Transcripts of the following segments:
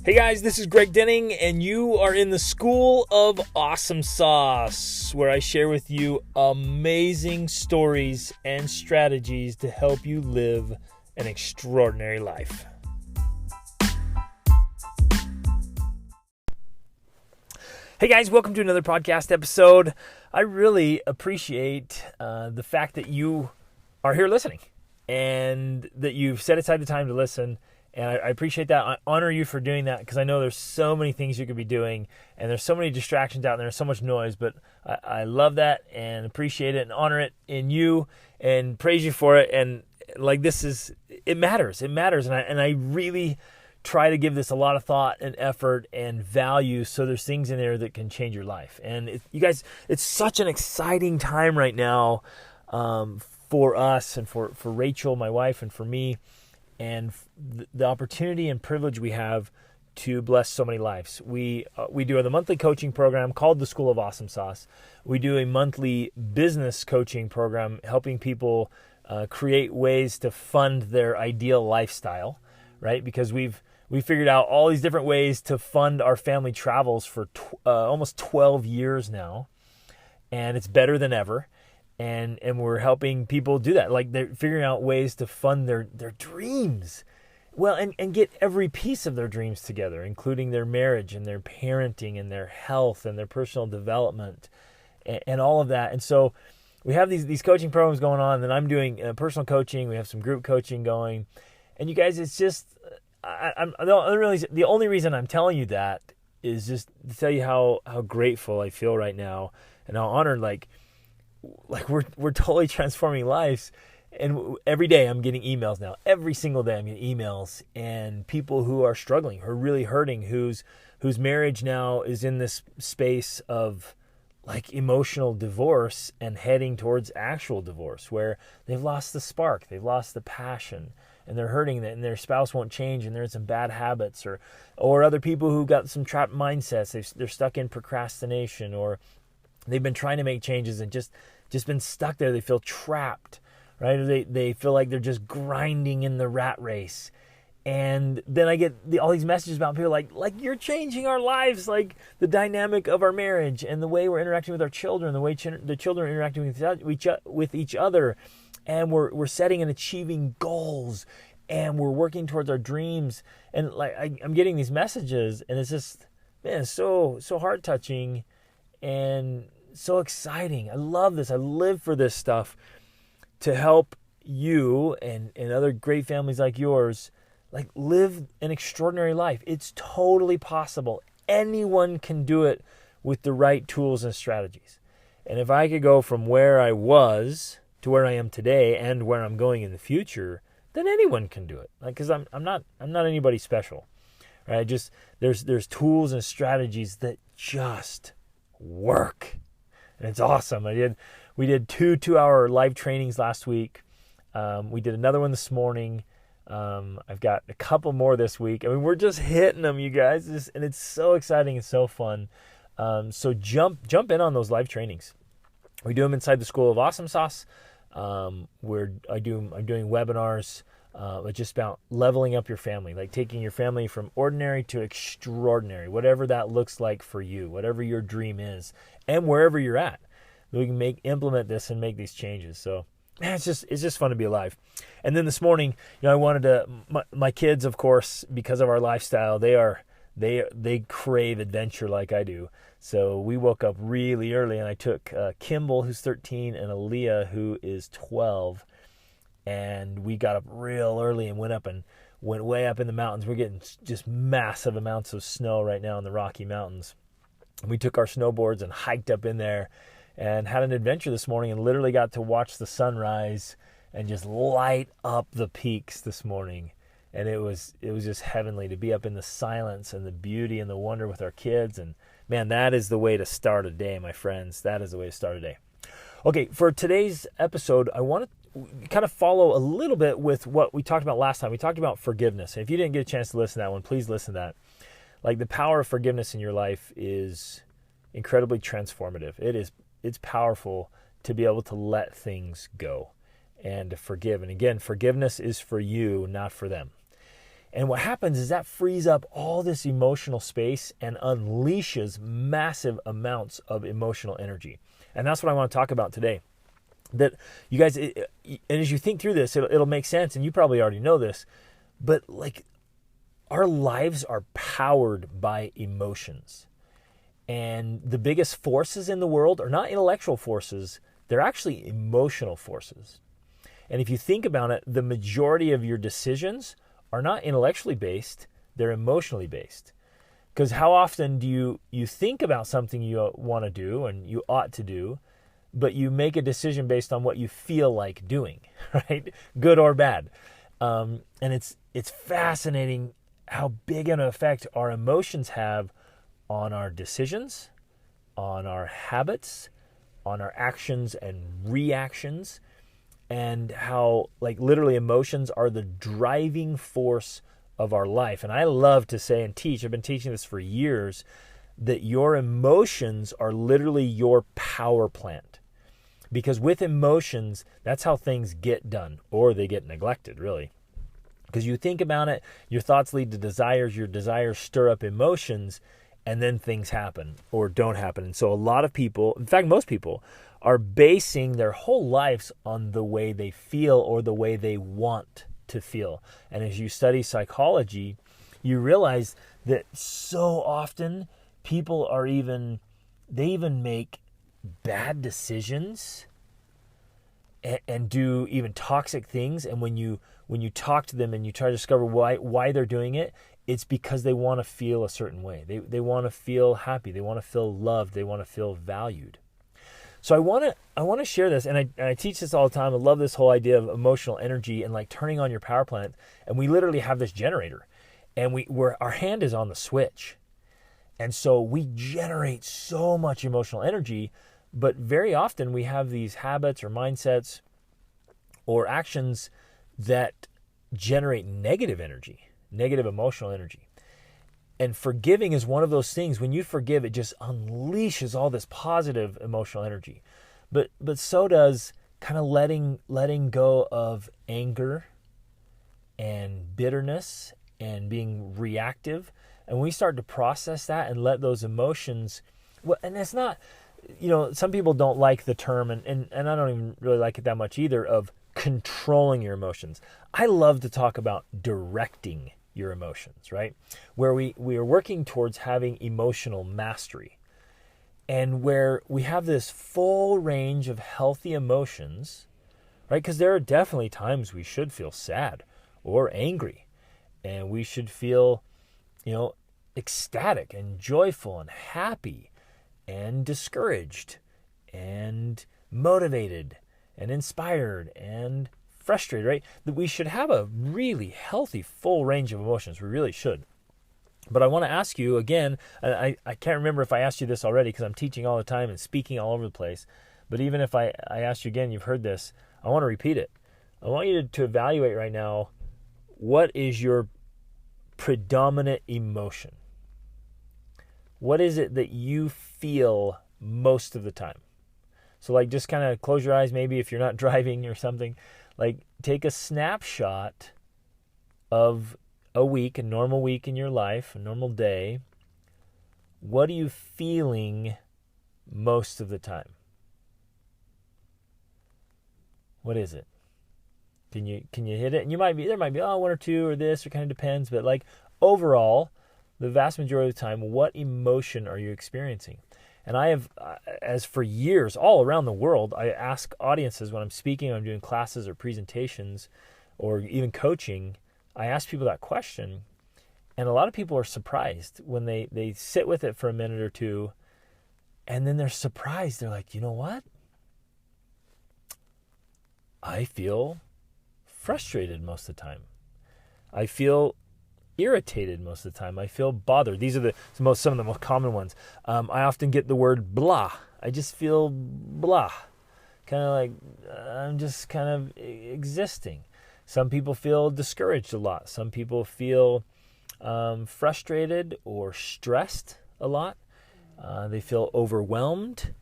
Hey guys, this is Greg Denning, and you are in the School of Awesome Sauce, where I share with you amazing stories and strategies to help you live an extraordinary life. Hey guys, welcome to another podcast episode. I really appreciate the fact that you are here listening and that you've set aside the time to listen. And I appreciate that. I honor you for doing that because I know there's so many things you could be doing and there's so many distractions out there. There's so much noise, but I love that and appreciate it and honor it in you and praise you for it. And like it matters. It matters. And I really try to give this a lot of thought and effort and value so there's things in there that can change your life. And you guys, it's such an exciting time right now for us and for Rachel, my wife, and for me. And the opportunity and privilege we have to bless so many lives. We do the monthly coaching program called the School of Awesome Sauce. We do a monthly business coaching program helping people create ways to fund their ideal lifestyle, right? Because we figured out all these different ways to fund our family travels for almost 12 years now, and it's better than ever. And we're helping people do that. Like they're figuring out ways to fund their dreams. Well, and get every piece of their dreams together, including their marriage and their parenting and their health and their personal development and all of that. And so we have these coaching programs going on, and I'm doing personal coaching. We have some group coaching going. And you guys, it's just, the only reason I'm telling you that is just to tell you how grateful I feel right now and how honored, like we're totally transforming lives. And every day I'm getting emails now. Every single day I'm getting emails and people who are struggling, who are really hurting, whose marriage now is in this space of like emotional divorce and heading towards actual divorce, where they've lost the spark, they've lost the passion, and they're hurting, and their spouse won't change, and they're in some bad habits, or other people who got some trapped mindsets. They're stuck in procrastination, or they've been trying to make changes and just been stuck there. They feel trapped, right? Or they feel like they're just grinding in the rat race. And then I get all these messages about people like you're changing our lives, like the dynamic of our marriage and the way we're interacting with our children, the way the children are interacting with each other. And we're setting and achieving goals, and we're working towards our dreams. And like I'm getting these messages, and it's just, man, it's so heart touching and so exciting. I love this. I live for this stuff to help you and other great families like yours, like live an extraordinary life. It's totally possible. Anyone can do it with the right tools and strategies. And if I could go from where I was to where I am today and where I'm going in the future, then anyone can do it. Like, because I'm not anybody special, right? Just there's tools and strategies that just work. And it's awesome. We did 2-hour live trainings last week. We did another one this morning. I've got a couple more this week. I mean, we're just hitting them, you guys. And it's so exciting and so fun. So jump in on those live trainings. We do them inside the School of Awesome Sauce. I'm doing webinars, just about leveling up your family, like taking your family from ordinary to extraordinary, whatever that looks like for you, whatever your dream is, and wherever you're at. We can implement this and make these changes. So, man, it's just fun to be alive. And then this morning, I wanted my kids, of course, because of our lifestyle, they crave adventure like I do. So we woke up really early, and I took Kimball, who's 13, and Aaliyah, who is 12, and we got up real early and went way up in the mountains. We're getting just massive amounts of snow right now in the Rocky Mountains. And we took our snowboards and hiked up in there and had an adventure this morning, and literally got to watch the sunrise and just light up the peaks this morning. And it was just heavenly to be up in the silence and the beauty and the wonder with our kids. And man, that is the way to start a day, my friends. That is the way to start a day. Okay, for today's episode, I want to kind of follow a little bit with what we talked about last time. We talked about forgiveness. And if you didn't get a chance to listen to that one, please listen to that. Like, the power of forgiveness in your life is incredibly transformative. It's powerful to be able to let things go and to forgive. And again, forgiveness is for you, not for them. And what happens is that frees up all this emotional space and unleashes massive amounts of emotional energy. And that's what I want to talk about today. That you guys, and as you think through this, it'll make sense, and you probably already know this, but like our lives are powered by emotions. And the biggest forces in the world are not intellectual forces, they're actually emotional forces. And if you think about it, the majority of your decisions are not intellectually based, they're emotionally based. Because how often do you think about something you want to do and you ought to do, but you make a decision based on what you feel like doing, right? Good or bad. And it's fascinating how big an effect our emotions have on our decisions, on our habits, on our actions and reactions, and how like literally emotions are the driving force of our life. And I love to say and teach, I've been teaching this for years, that your emotions are literally your power plant. Because with emotions, that's how things get done, or they get neglected, really. Because you think about it, your thoughts lead to desires, your desires stir up emotions, and then things happen or don't happen. And so a lot of people, in fact, most people, are basing their whole lives on the way they feel or the way they want to feel. And as you study psychology, you realize that so often people they even make bad decisions and do even toxic things. And when you talk to them and you try to discover why they're doing it, it's because they want to feel a certain way. They want to feel happy. They want to feel loved. They want to feel valued. So I want to share this, and I teach this all the time. I love this whole idea of emotional energy and like turning on your power plant. And we literally have this generator, and our hand is on the switch. And so we generate so much emotional energy, but very often we have these habits or mindsets or actions that generate negative energy, negative emotional energy. And forgiving is one of those things. When you forgive, it just unleashes all this positive emotional energy. But so does kind of letting go of anger and bitterness and being reactive. And when we start to process that and let those emotions, and it's not, some people don't like the term, and I don't even really like it that much either, of controlling your emotions. I love to talk about directing your emotions, right? Where we are working towards having emotional mastery, and where we have this full range of healthy emotions, right? Because there are definitely times we should feel sad or angry, and we should feel, ecstatic and joyful and happy and discouraged and motivated and inspired and frustrated, right? That we should have a really healthy, full range of emotions. We really should. But I want to ask you again, I can't remember if I asked you this already because I'm teaching all the time and speaking all over the place. But even if I asked you again, you've heard this, I want to repeat it. I want you to evaluate right now, what is your predominant emotion? What is it that you feel most of the time? So like just kind of close your eyes, maybe if you're not driving or something. Like take a snapshot of a week, a normal week in your life, a normal day. What are you feeling most of the time? What is it? Can you hit it? And there might be one or two or this, or kind of depends, but like overall, the vast majority of the time, what emotion are you experiencing? And I have, as for years, all around the world, I ask audiences when I'm speaking, when I'm doing classes or presentations, or even coaching, I ask people that question. And a lot of people are surprised when they sit with it for a minute or two, and then they're surprised. They're like, you know what? I feel frustrated most of the time. I feel irritated most of the time. I feel bothered. These are some of the most common ones. I often get the word blah. I just feel blah. Kind of like I'm just kind of existing. Some people feel discouraged a lot. Some people feel frustrated or stressed a lot. They feel overwhelmed,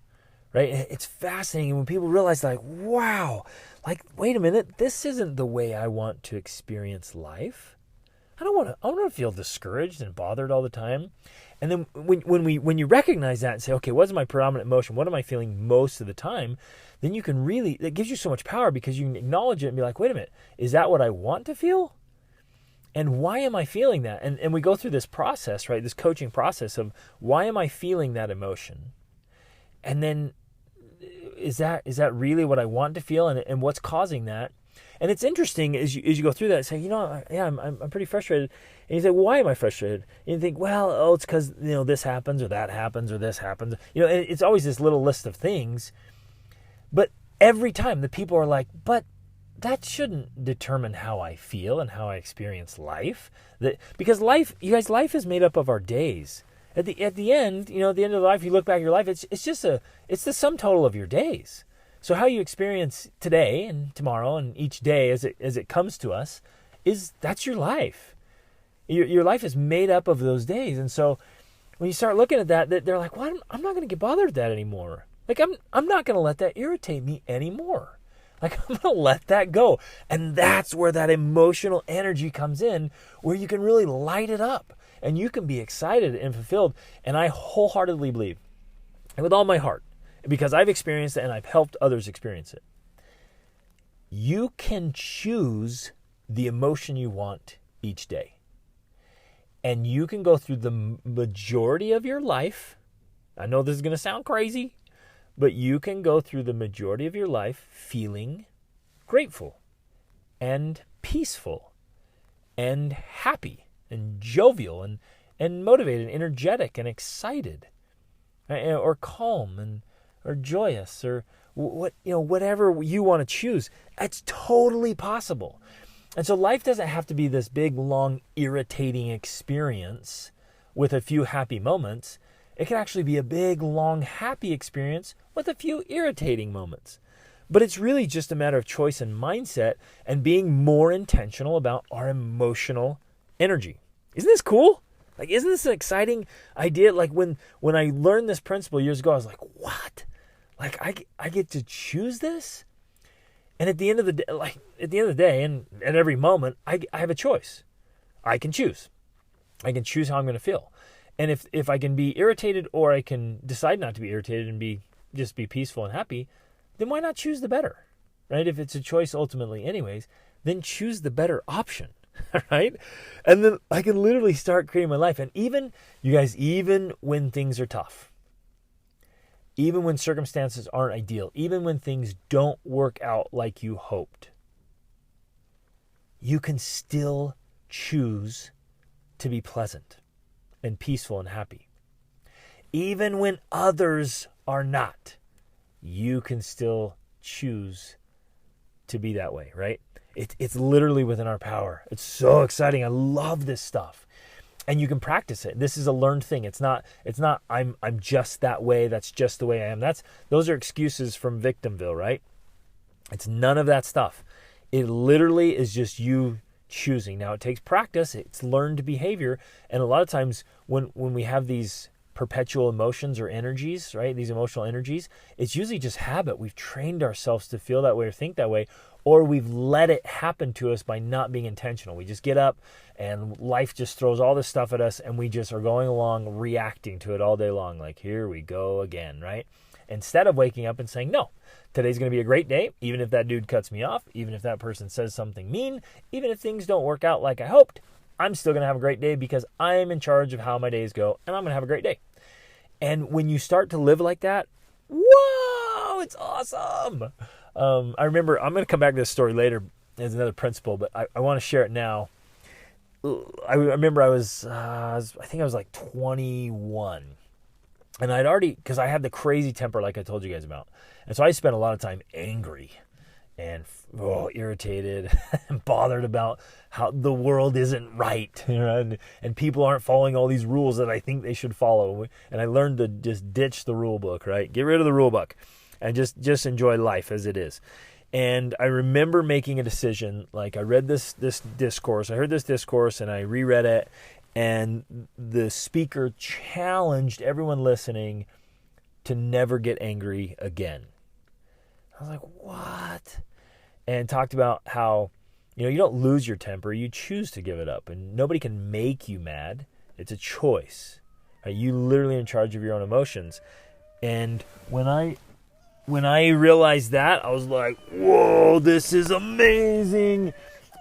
right? It's fascinating when people realize like, wow, like, wait a minute, this isn't the way I want to experience life. I don't want to feel discouraged and bothered all the time. And then when you recognize that and say, okay, what's my predominant emotion? What am I feeling most of the time? Then you can really, it gives you so much power because you can acknowledge it and be like, wait a minute, is that what I want to feel? And why am I feeling that? And we go through this process, right? This coaching process of why am I feeling that emotion? And then is that really what I want to feel? And what's causing that? And it's interesting as you go through that, say, yeah, I'm pretty frustrated. And you say, well, why am I frustrated? And you think, well, it's because, this happens or that happens or this happens. And it's always this little list of things. But every time the people are like, but that shouldn't determine how I feel and how I experience life. Because life, you guys, life is made up of our days. At the end, at the end of life, you look back at your life, it's the sum total of your days. So how you experience today and tomorrow and each day as it comes to us, that's your life. Your life is made up of those days. And so when you start looking at that, they're like, well, I'm not going to get bothered with that anymore. Like I'm not going to let that irritate me anymore. Like, I'm going to let that go. And that's where that emotional energy comes in, where you can really light it up and you can be excited and fulfilled. And I wholeheartedly believe, and with all my heart, because I've experienced it and I've helped others experience it, you can choose the emotion you want each day. And you can go through the majority of your life. I know this is going to sound crazy, but you can go through the majority of your life feeling grateful and peaceful and happy and jovial and motivated and energetic and excited, or calm or joyous, or whatever you want to choose. It's totally possible. And so life doesn't have to be this big, long, irritating experience with a few happy moments. It can actually be a big, long, happy experience with a few irritating moments. But it's really just a matter of choice and mindset and being more intentional about our emotional energy. Isn't this cool? Like, isn't this an exciting idea? Like when I learned this principle years ago, I was like, what? Like I get to choose this? And at the end of the day, and at every moment, I have a choice. I can choose. I can choose how I'm going to feel. And if I can be irritated, or I can decide not to be irritated and just be peaceful and happy, then why not choose the better, right? If it's a choice ultimately anyways, then choose the better option, right? And then I can literally start creating my life. And even when things are tough, even when circumstances aren't ideal, even when things don't work out like you hoped, you can still choose to be pleasant and peaceful and happy. Even when others are not, you can still choose to be that way, right? It's literally within our power. It's so exciting. I love this stuff. And you can practice it. This is a learned thing. It's not I'm just that way. That's just the way I am. Those are excuses from Victimville, right? It's none of that stuff. It literally is just you choosing. Now, it takes practice. It's learned behavior. And a lot of times when we have these perpetual emotions or energies, right, these emotional energies, it's usually just habit. We've trained ourselves to feel that way or think that way, or we've let it happen to us by not being intentional. We just get up and life just throws all this stuff at us, and we just are going along reacting to it all day long, like, here we go again, right? Instead of waking up and saying, no, today's going to be a great day, even if that dude cuts me off, even if that person says something mean, even if things don't work out like I hoped, I'm still going to have a great day because I'm in charge of how my days go, and I'm going to have a great day. And when you start to live like that, whoa, it's awesome. I remember, I'm going to come back to this story later as another principle, but I want to share it now. I remember I think I was like 21. And I'd already, because I had the crazy temper like I told you guys about. And so I spent a lot of time angry and irritated and bothered about how the world isn't right, and people aren't following all these rules that I think they should follow. And I learned to just ditch the rule book, right? Get rid of the rule book and just enjoy life as it is. And I remember making a decision, like I read this discourse, I heard this discourse and I reread it, and the speaker challenged everyone listening to never get angry again. I was like, what? And talked about how You don't lose your temper. You choose to give it up. And nobody can make you mad. It's a choice. Right? You literally in charge of your own emotions. And when I realized that, I was like, whoa, this is amazing.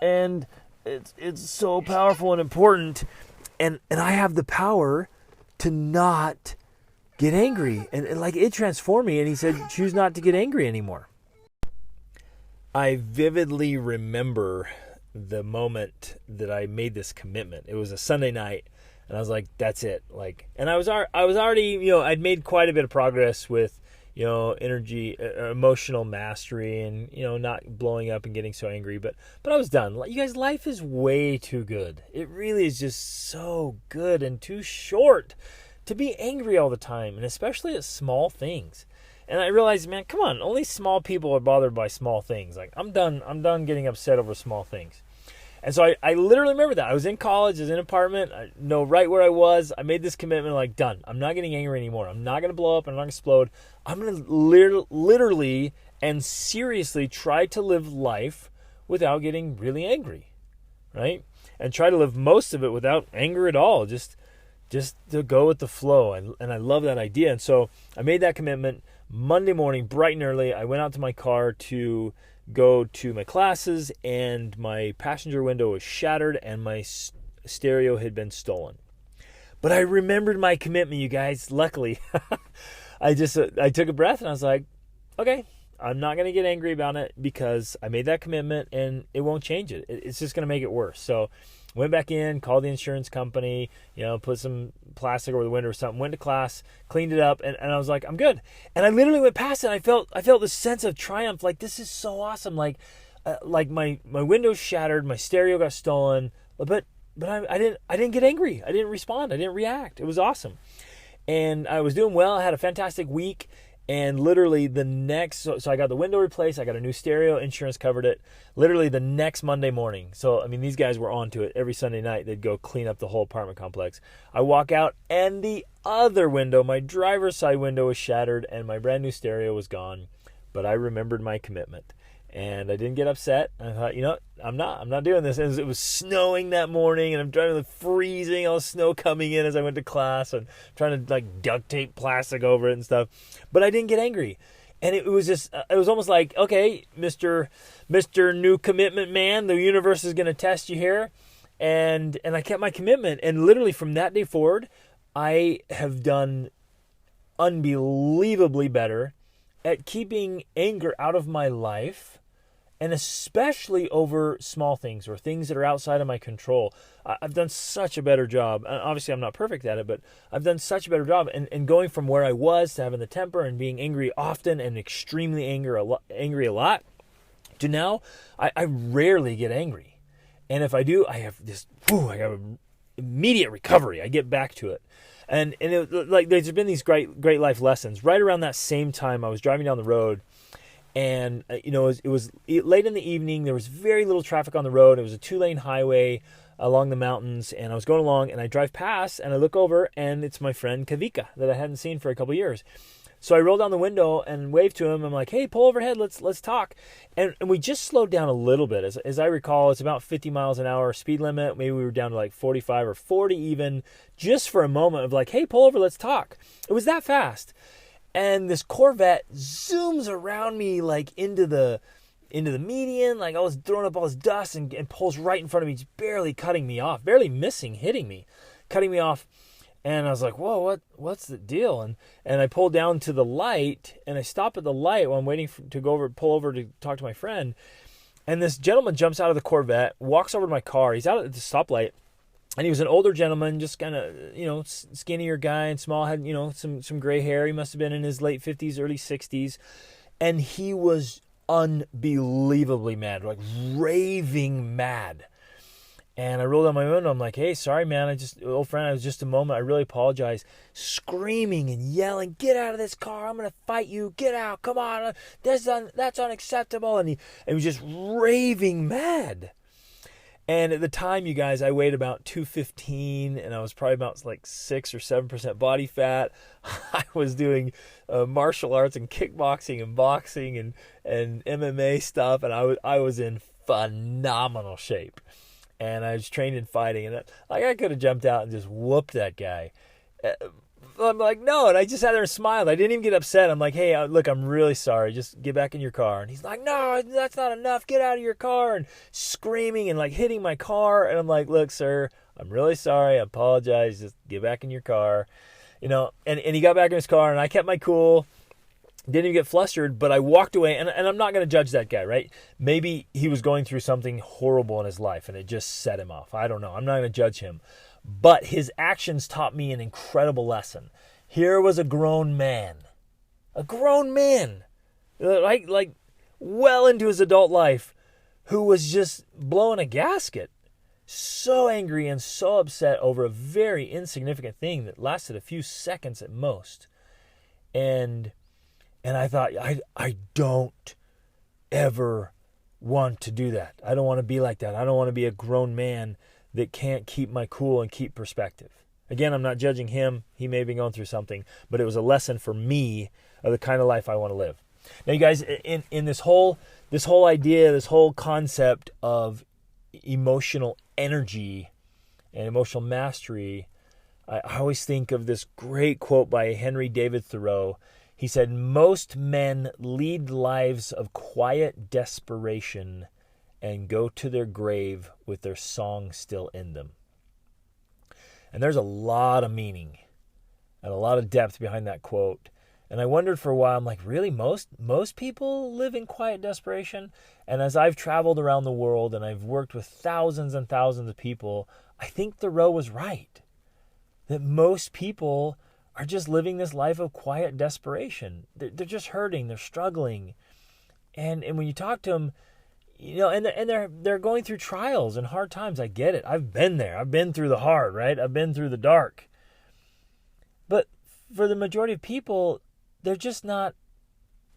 And it's so powerful and important. And I have the power to not get angry. And like it transformed me. And he said, choose not to get angry anymore. I vividly remember the moment that I made this commitment. It was a Sunday night, and I was like, "That's it!" And I was already, I'd made quite a bit of progress with, energy, emotional mastery, and not blowing up and getting so angry. But I was done. You guys, life is way too good. It really is just so good and too short to be angry all the time, and especially at small things. And I realized, man, come on, only small people are bothered by small things. Like, I'm done getting upset over small things. And so I literally remember that. I was in college, I was in an apartment, I know right where I was. I made this commitment, like, done. I'm not getting angry anymore. I'm not going to blow up. I'm not going to explode. I'm going to literally and seriously try to live life without getting really angry, right? And try to live most of it without anger at all, just to go with the flow. And I love that idea. And so I made that commitment. Monday morning, bright and early, I went out to my car to go to my classes, and my passenger window was shattered and my stereo had been stolen. But I remembered my commitment, you guys. Luckily, I took a breath and I was like, okay, I'm not going to get angry about it because I made that commitment and it won't change it. It's just going to make it worse. So went back in, called the insurance company, put some plastic over the window or something, went to class, cleaned it up, and I was like, I'm good. And I literally went past it, and I felt this sense of triumph, like, this is so awesome. Like my window shattered, my stereo got stolen, but I didn't get angry. I didn't respond. I didn't react. It was awesome. And I was doing well. I had a fantastic week. And literally so I got the window replaced. I got a new stereo. Insurance covered it. Literally the next Monday morning. So, these guys were onto it. Every Sunday night, they'd go clean up the whole apartment complex. I walk out, and the other window, my driver's side window, was shattered, and my brand new stereo was gone. But I remembered my commitment. And I didn't get upset. I thought, I'm not doing this. And it was snowing that morning, and I'm driving, freezing, all the snow coming in as I went to class, and trying to duct tape plastic over it and stuff. But I didn't get angry. And it was almost like, okay, Mr. New Commitment Man, the universe is going to test you here. And I kept my commitment. And literally from that day forward, I have done unbelievably better at keeping anger out of my life, and especially over small things or things that are outside of my control. I've done such a better job. Obviously, I'm not perfect at it, but I've done such a better job. And going from where I was to having the temper and being angry often and extremely angry a lot, to now, I rarely get angry. And if I do, I have an immediate recovery. I get back to it. And there's been these great life lessons. Right around that same time, I was driving down the road, and it was late in the evening. There was very little traffic on the road. It was a 2-lane highway along the mountains, and I was going along, and I drive past, and I look over, and it's my friend Kavika that I hadn't seen for a couple of years. So I rolled down the window and waved to him. I'm like, hey, pull overhead, let's talk. And we just slowed down a little bit. As I recall, it's about 50 miles an hour speed limit. Maybe we were down to 45 or 40 even, just for a moment of hey, pull over, let's talk. It was that fast. And this Corvette zooms around me into the median. I was throwing up all this dust and pulls right in front of me, just barely cutting me off, barely missing, hitting me, cutting me off. And I was like, whoa, what's the deal? And I pulled down to the light, and I stop at the light while I'm waiting to pull over to talk to my friend. And this gentleman jumps out of the Corvette, walks over to my car. He's out at the stoplight, and he was an older gentleman, just kind of, skinnier guy and small, had, some gray hair. He must have been in his late 50s, early 60s. And he was unbelievably mad, raving mad. And I rolled down my window. I'm like, hey, sorry, man. Old friend, it was just a moment. I really apologize. Screaming and yelling, get out of this car. I'm going to fight you. Get out. Come on. That's unacceptable. And he was just raving mad. And at the time, you guys, I weighed about 215, and I was probably about 6 or 7% body fat. I was doing martial arts and kickboxing and boxing and MMA stuff, and I was in phenomenal shape. And I was trained in fighting, and I could have jumped out and just whooped that guy. I'm like, no, and I just sat there and smiled. I didn't even get upset. I'm like, hey, look, I'm really sorry. Just get back in your car. And he's like, no, that's not enough. Get out of your car, and screaming and like hitting my car. And I'm like, look, sir, I'm really sorry. I apologize. Just get back in your car. And he got back in his car, and I kept my cool. Didn't even get flustered, but I walked away, and I'm not going to judge that guy, right? Maybe he was going through something horrible in his life, and it just set him off. I don't know. I'm not going to judge him. But his actions taught me an incredible lesson. Here was a grown man, like well into his adult life, who was just blowing a gasket. So angry and so upset over a very insignificant thing that lasted a few seconds at most. And I thought, I don't ever want to do that. I don't want to be like that. I don't want to be a grown man that can't keep my cool and keep perspective. Again, I'm not judging him. He may be going through something, but it was a lesson for me of the kind of life I want to live. Now, you guys, in this whole idea, this whole concept of emotional energy and emotional mastery, I always think of this great quote by Henry David Thoreau. He said, most men lead lives of quiet desperation and go to their grave with their song still in them. And there's a lot of meaning and a lot of depth behind that quote. And I wondered for a while, I'm like, really, most people live in quiet desperation? And as I've traveled around the world and I've worked with thousands and thousands of people, I think Thoreau was right. That most people are just living this life of quiet desperation. They're just hurting. They're struggling. And when you talk to them, and they're going through trials and hard times. I get it. I've been there. I've been through the hard, right? I've been through the dark. But for the majority of people, they're just not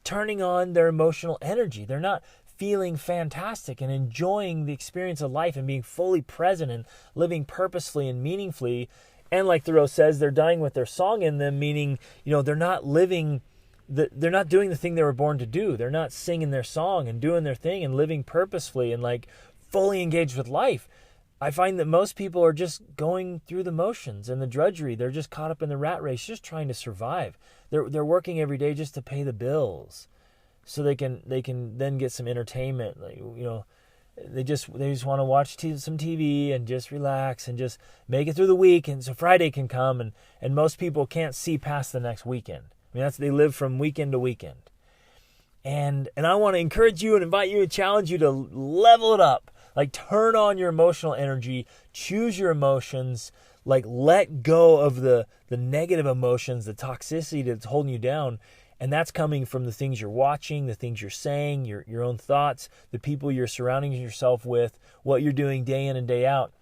turning on their emotional energy. They're not feeling fantastic and enjoying the experience of life and being fully present and living purposefully and meaningfully. And like Thoreau says, they're dying with their song in them, meaning, they're not living, they're not doing the thing they were born to do. They're not singing their song and doing their thing and living purposefully and like fully engaged with life. I find that most people are just going through the motions and the drudgery. They're just caught up in the rat race, just trying to survive. They're working every day just to pay the bills, so they can then get some entertainment. They just want to watch some TV and just relax and just make it through the week, and so Friday can come, and most people can't see past the next weekend. I mean, they live from weekend to weekend. And I want to encourage you and invite you and challenge you to level it up. Like, turn on your emotional energy, choose your emotions, like let go of the negative emotions, the toxicity that's holding you down. And that's coming from the things you're watching, the things you're saying, your own thoughts, the people you're surrounding yourself with, what you're doing day in and day out.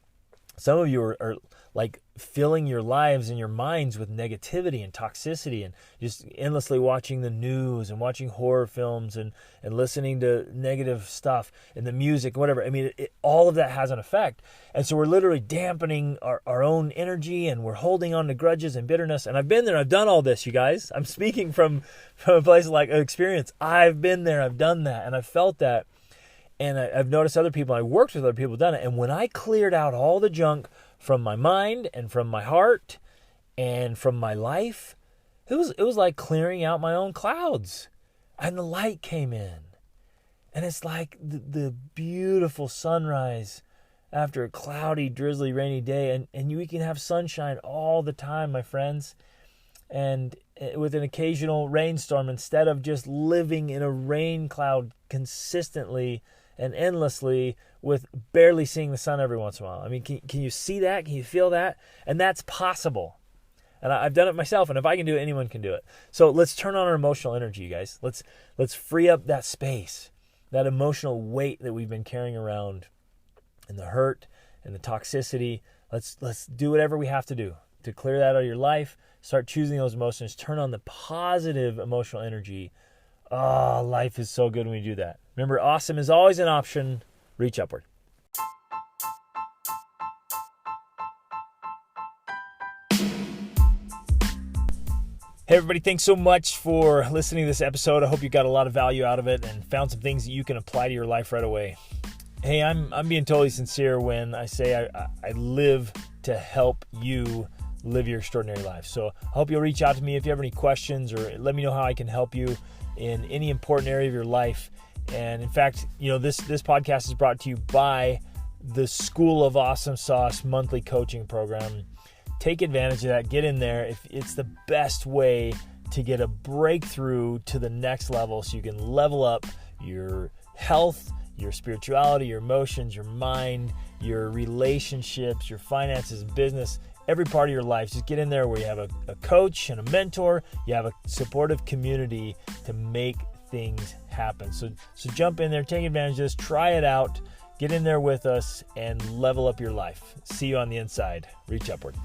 Some of you are like filling your lives and your minds with negativity and toxicity and just endlessly watching the news and watching horror films and listening to negative stuff and the music, whatever. I mean, all of that has an effect. And so we're literally dampening our own energy, and we're holding on to grudges and bitterness. And I've been there. I've done all this, you guys. I'm speaking from a place like experience. I've been there. I've done that. And I've felt that. And I've noticed other people, I worked with other people who've done it. And when I cleared out all the junk from my mind and from my heart and from my life, it was like clearing out my own clouds. And the light came in. And it's like the beautiful sunrise after a cloudy, drizzly, rainy day. And we can have sunshine all the time, my friends. And with an occasional rainstorm, instead of just living in a rain cloud consistently and endlessly with barely seeing the sun every once in a while. I mean, can you see that? Can you feel that? And that's possible. And I've done it myself, and if I can do it, anyone can do it. So let's turn on our emotional energy, you guys. Let's free up that space, that emotional weight that we've been carrying around, and the hurt and the toxicity. Let's do whatever we have to do to clear that out of your life. Start choosing those emotions. Turn on the positive emotional energy. Oh, life is so good when we do that. Remember, awesome is always an option. Reach upward. Hey everybody, thanks so much for listening to this episode. I hope you got a lot of value out of it and found some things that you can apply to your life right away. Hey, I'm being totally sincere when I say I live to help you live your extraordinary life. So I hope you'll reach out to me if you have any questions, or let me know how I can help you in any important area of your life. And in fact, this podcast is brought to you by the School of Awesome Sauce monthly coaching program. Take advantage of that. Get in there. It's the best way to get a breakthrough to the next level so you can level up your health, your spirituality, your emotions, your mind, your relationships, your finances, business, every part of your life. Just get in there where you have a coach and a mentor, you have a supportive community to make things happen. So jump in there, take advantage of this, try it out, get in there with us, and level up your life. See you on the inside. Reach upward.